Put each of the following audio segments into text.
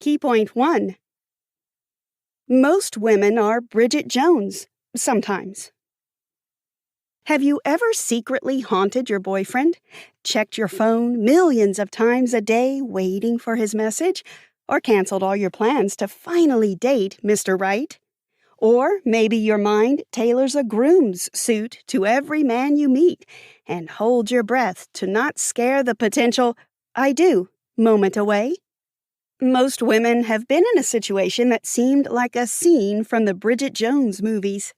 Key point 1. Most women are Bridget Jones, sometimes. Have you ever secretly haunted your boyfriend, checked your phone millions of times a day waiting for his message, or canceled all your plans to finally date Mr. Right? Or maybe your mind tailors a groom's suit to every man you meet and hold your breath to not scare the potential "I do" moment away? Most women have been in a situation that seemed like a scene from the Bridget Jones movies.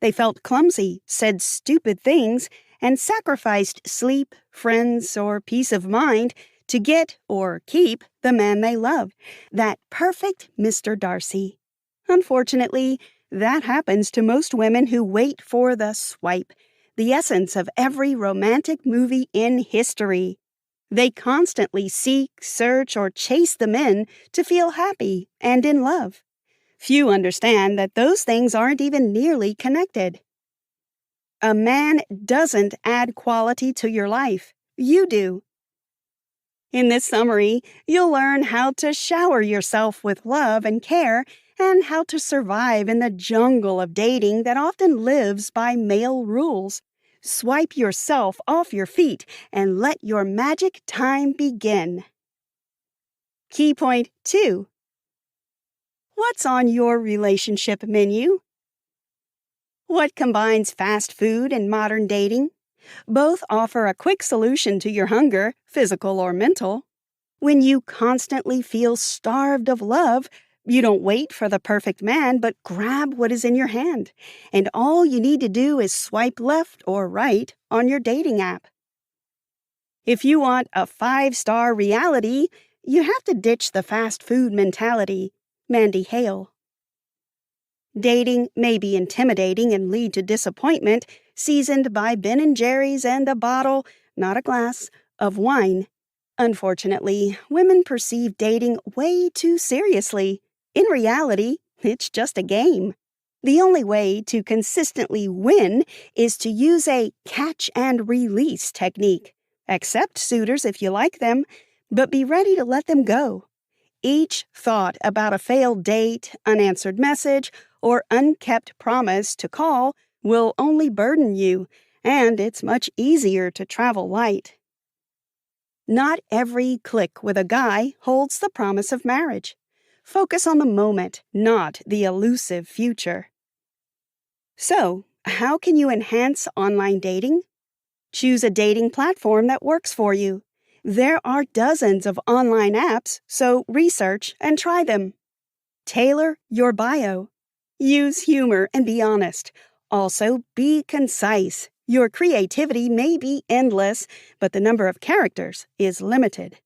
They felt clumsy, said stupid things, and sacrificed sleep, friends, or peace of mind to get or keep the man they love, that perfect Mr. Darcy. Unfortunately, that happens to most women who wait for the swipe, the essence of every romantic movie in history. They constantly seek, search, or chase the men to feel happy and in love. Few understand that those things aren't even nearly connected. A man doesn't add quality to your life. You do. In this summary, you'll learn how to shower yourself with love and care and how to survive in the jungle of dating that often lives by male rules. Swipe yourself off your feet and let your magic time begin. Key point 2. What's on your relationship menu? What combines fast food and modern dating? Both offer a quick solution to your hunger, physical or mental. When you constantly feel starved of love, you don't wait for the perfect man, but grab what is in your hand. And all you need to do is swipe left or right on your dating app. If you want a 5-star reality, you have to ditch the fast food mentality. Mandy Hale. Dating may be intimidating and lead to disappointment, seasoned by Ben & Jerry's and a bottle, not a glass, of wine. Unfortunately, women perceive dating way too seriously. In reality, it's just a game. The only way to consistently win is to use a catch-and-release technique. Accept suitors if you like them, but be ready to let them go. Each thought about a failed date, unanswered message, or unkept promise to call will only burden you, and it's much easier to travel light. Not every click with a guy holds the promise of marriage. Focus on the moment, not the elusive future. So, how can you enhance online dating? Choose a dating platform that works for you. There are dozens of online apps, so research and try them. Tailor your bio. Use humor and be honest. Also, be concise. Your creativity may be endless, but the number of characters is limited.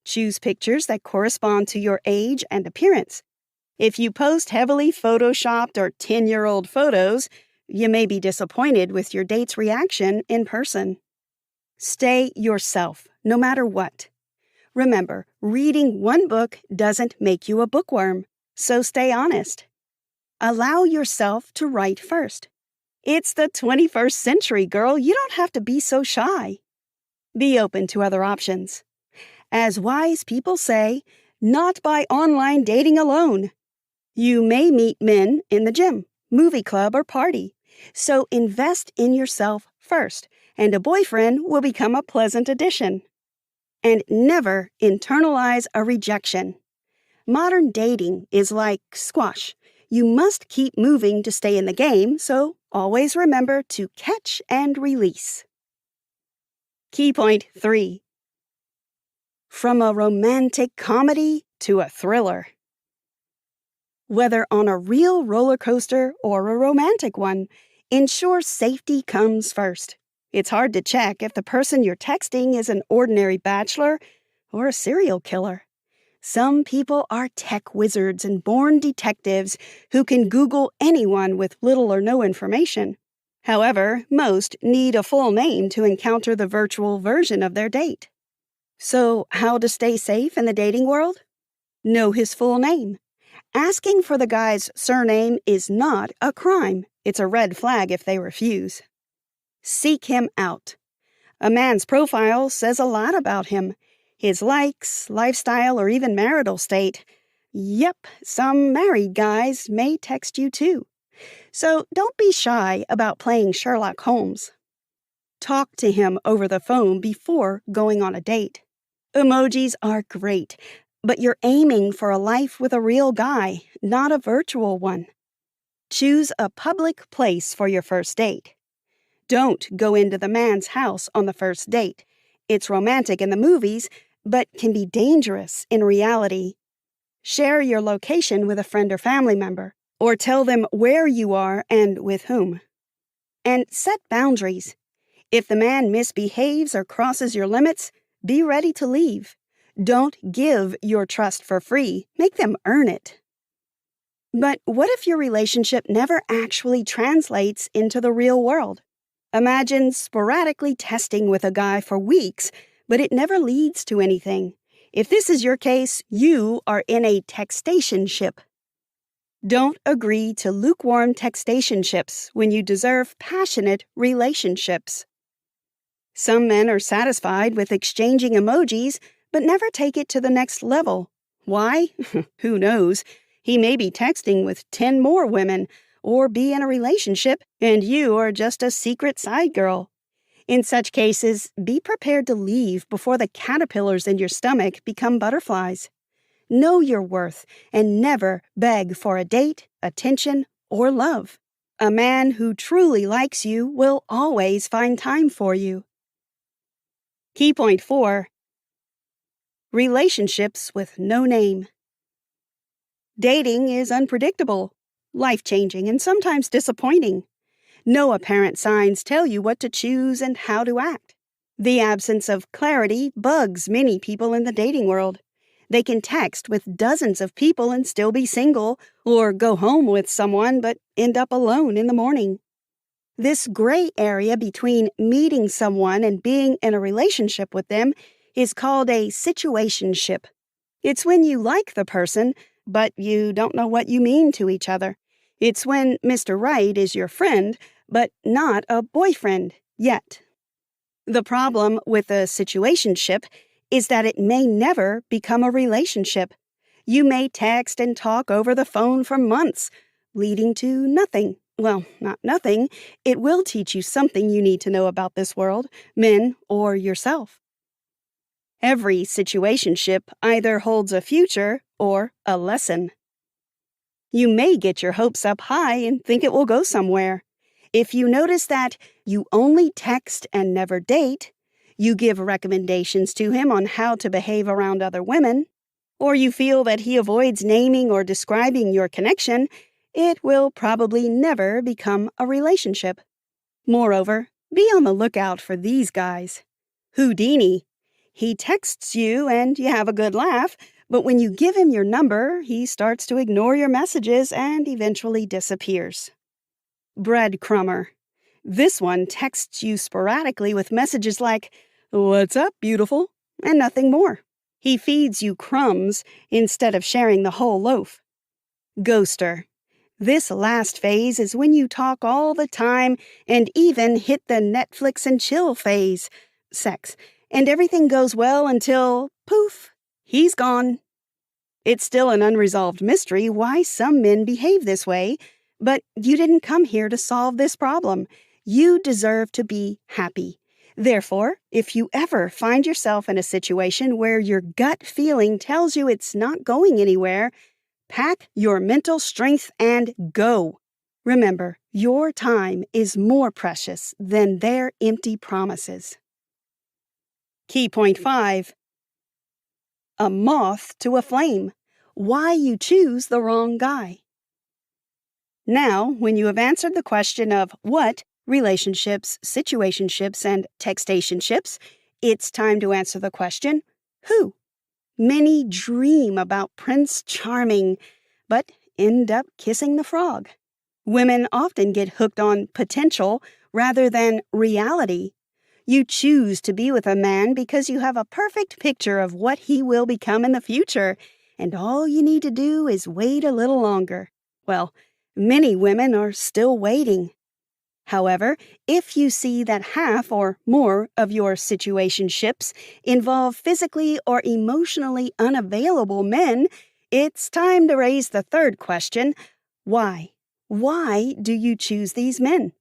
Choose pictures that correspond to your age and appearance. If you post heavily photoshopped or 10-year-old photos, you may be disappointed with your date's reaction in person. Stay yourself, no matter what. Remember, reading one book doesn't make you a bookworm, so stay honest. Allow yourself to write first. It's the 21st century, girl. You don't have to be so shy. Be open to other options. As wise people say, not by online dating alone. You may meet men in the gym, movie club, or party. So invest in yourself first, and a boyfriend will become a pleasant addition. And never internalize a rejection. Modern dating is like squash. You must keep moving to stay in the game, so always remember to catch and release. Key point 3. From a romantic comedy to a thriller. Whether on a real roller coaster or a romantic one, ensure safety comes first. It's hard to check if the person you're texting is an ordinary bachelor or a serial killer. Some people are tech wizards and born detectives who can Google anyone with little or no information. However, most need a full name to encounter the virtual version of their date. So, how to stay safe in the dating world? Know his full name. Asking for the guy's surname is not a crime. It's a red flag if they refuse. Seek him out. A man's profile says a lot about him. His likes, lifestyle, or even marital state. Yep, some married guys may text you too. So don't be shy about playing Sherlock Holmes. Talk to him over the phone before going on a date. Emojis are great, but you're aiming for a life with a real guy, not a virtual one. Choose a public place for your first date. Don't go into the man's house on the first date. It's romantic in the movies, but can be dangerous in reality. Share your location with a friend or family member, or tell them where you are and with whom. And set boundaries. If the man misbehaves or crosses your limits, be ready to leave. Don't give your trust for free. Make them earn it. But what if your relationship never actually translates into the real world? Imagine sporadically testing with a guy for weeks, but it never leads to anything. If this is your case, you are in a textationship. Don't agree to lukewarm textationships when you deserve passionate relationships. Some men are satisfied with exchanging emojis, but never take it to the next level. Why? Who knows? He may be texting with 10 more women, or be in a relationship, and you are just a secret side girl. In such cases, be prepared to leave before the caterpillars in your stomach become butterflies. Know your worth and never beg for a date, attention, or love. A man who truly likes you will always find time for you. Key point 4. Relationships with no name. Dating is unpredictable, life-changing, and sometimes disappointing. No apparent signs tell you what to choose and how to act. The absence of clarity bugs many people in the dating world. They can text with dozens of people and still be single, or go home with someone but end up alone in the morning. This gray area between meeting someone and being in a relationship with them is called a situationship. It's when you like the person, but you don't know what you mean to each other. It's when Mr. Right is your friend, but not a boyfriend yet. The problem with a situationship is that it may never become a relationship. You may text and talk over the phone for months, leading to nothing. Well, not nothing. It will teach you something you need to know about this world, men, or yourself. Every situationship either holds a future or a lesson. You may get your hopes up high and think it will go somewhere. If you notice that you only text and never date, you give recommendations to him on how to behave around other women, or you feel that he avoids naming or describing your connection, it will probably never become a relationship. Moreover, be on the lookout for these guys. Houdini. He texts you and you have a good laugh, but when you give him your number, he starts to ignore your messages and eventually disappears. Breadcrumber. This one texts you sporadically with messages like, "What's up, beautiful?" and nothing more. He feeds you crumbs instead of sharing the whole loaf. Ghoster. This last phase is when you talk all the time and even hit the Netflix and chill phase, sex, and everything goes well until, poof, he's gone. It's still an unresolved mystery why some men behave this way, but you didn't come here to solve this problem. You deserve to be happy. Therefore, if you ever find yourself in a situation where your gut feeling tells you it's not going anywhere, pack your mental strength and go. Remember, your time is more precious than their empty promises. Key point 5. A moth to a flame. Why you choose the wrong guy. Now, when you have answered the question of what relationships, situationships, and textationships, it's time to answer the question, who? Many dream about Prince Charming, but end up kissing the frog. Women often get hooked on potential rather than reality. You choose to be with a man because you have a perfect picture of what he will become in the future, and all you need to do is wait a little longer. Well, many women are still waiting. However, if you see that half or more of your situationships involve physically or emotionally unavailable men, It's time to raise the third question. Why? Why do you choose these men?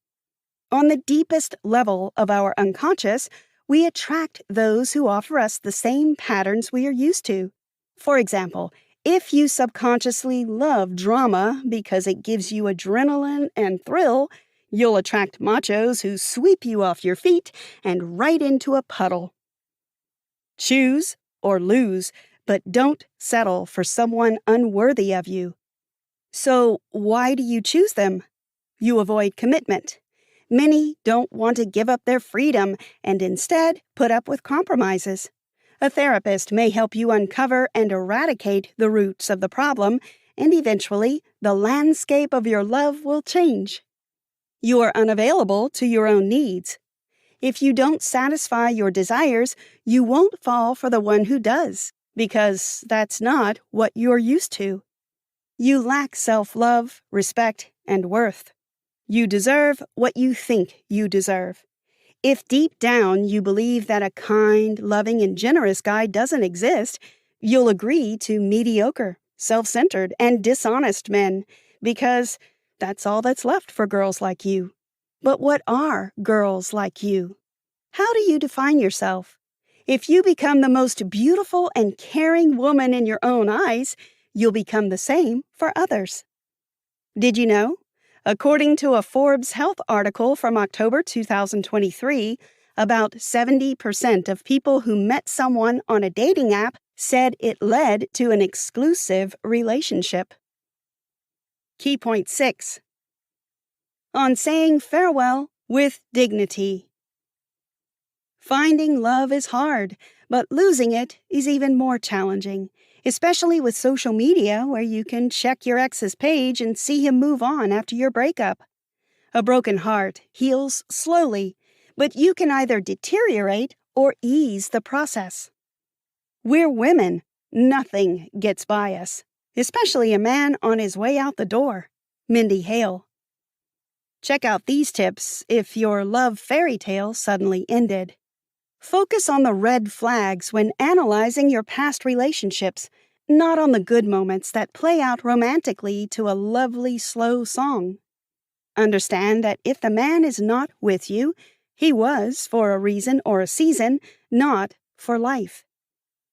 On the deepest level of our unconscious, we attract those who offer us the same patterns we are used to. For example, if you subconsciously love drama because it gives you adrenaline and thrill, you'll attract machos who sweep you off your feet and right into a puddle. Choose or lose, but don't settle for someone unworthy of you. So, why do you choose them? You avoid commitment. Many don't want to give up their freedom and instead put up with compromises. A therapist may help you uncover and eradicate the roots of the problem, and eventually, the landscape of your love will change. You are unavailable to your own needs. If you don't satisfy your desires, you won't fall for the one who does, because that's not what you're used to. You lack self-love, respect, and worth. You deserve what you think you deserve. If deep down you believe that a kind, loving, and generous guy doesn't exist, you'll agree to mediocre, self-centered, and dishonest men, because that's all that's left for girls like you. But what are girls like you? How do you define yourself? If you become the most beautiful and caring woman in your own eyes, you'll become the same for others. Did you know? According to a Forbes Health article from October 2023, about 70% of people who met someone on a dating app said it led to an exclusive relationship. Key point 6. On saying farewell with dignity. Finding love is hard, but losing it is even more challenging, especially with social media where you can check your ex's page and see him move on after your breakup. A broken heart heals slowly, but you can either deteriorate or ease the process. We're women. Nothing gets by us, especially a man on his way out the door. Mandy Hale. Check out these tips if your love fairy tale suddenly ended. Focus on the red flags when analyzing your past relationships, not on the good moments that play out romantically to a lovely, slow song. Understand that if the man is not with you, he was for a reason or a season, not for life.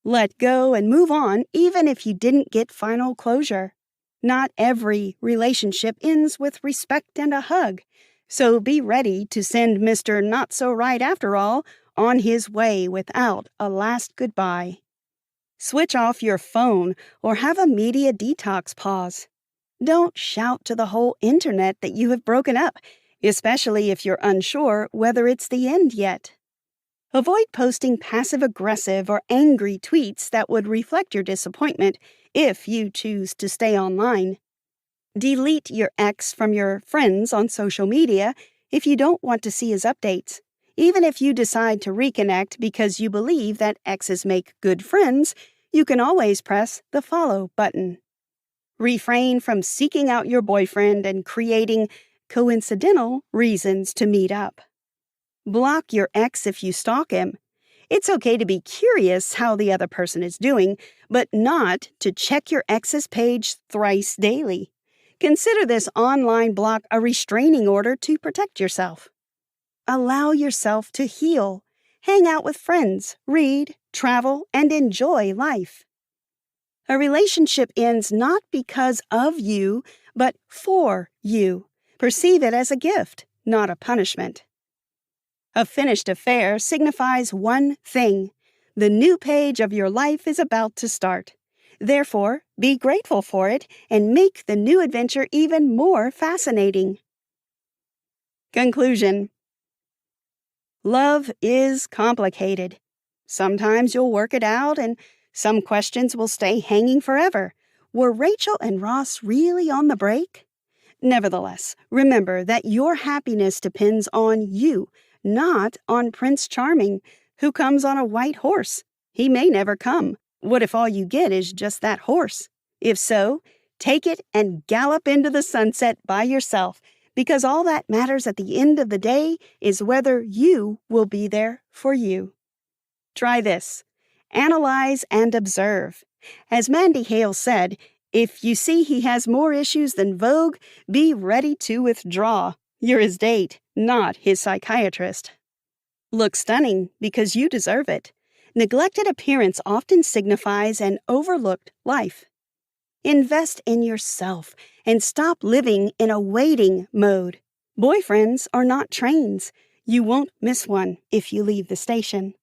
Let go and move on even if you didn't get final closure. Not every relationship ends with respect and a hug, so be ready to send Mr. Not-So-Right-After-All on his way without a last goodbye. Switch off your phone or have a media detox pause. Don't shout to the whole internet that you have broken up, especially if you're unsure whether it's the end yet. Avoid posting passive-aggressive or angry tweets that would reflect your disappointment if you choose to stay online. Delete your ex from your friends on social media if you don't want to see his updates. Even if you decide to reconnect because you believe that exes make good friends, you can always press the follow button. Refrain from seeking out your boyfriend and creating coincidental reasons to meet up. Block your ex if you stalk him. It's okay to be curious how the other person is doing, but not to check your ex's page thrice daily. Consider this online block a restraining order to protect yourself. Allow yourself to heal. Hang out with friends, read, travel, and enjoy life. A relationship ends not because of you, but for you. Perceive it as a gift, not a punishment. A finished affair signifies one thing. The new page of your life is about to start. Therefore, be grateful for it and make the new adventure even more fascinating. Conclusion. Love is complicated. Sometimes you'll work it out and some questions will stay hanging forever. Were Rachel and Ross really on the break? Nevertheless, remember that your happiness depends on you, not on Prince Charming, who comes on a white horse. He may never come. What if all you get is just that horse? If so, take it and gallop into the sunset by yourself, because all that matters at the end of the day is whether you will be there for you. Try this. Analyze and observe. As Mandy Hale said, if you see he has more issues than Vogue, be ready to withdraw. You're his date, not his psychiatrist. Look stunning because you deserve it. Neglected appearance often signifies an overlooked life. Invest in yourself and stop living in a waiting mode. Boyfriends are not trains. You won't miss one if you leave the station.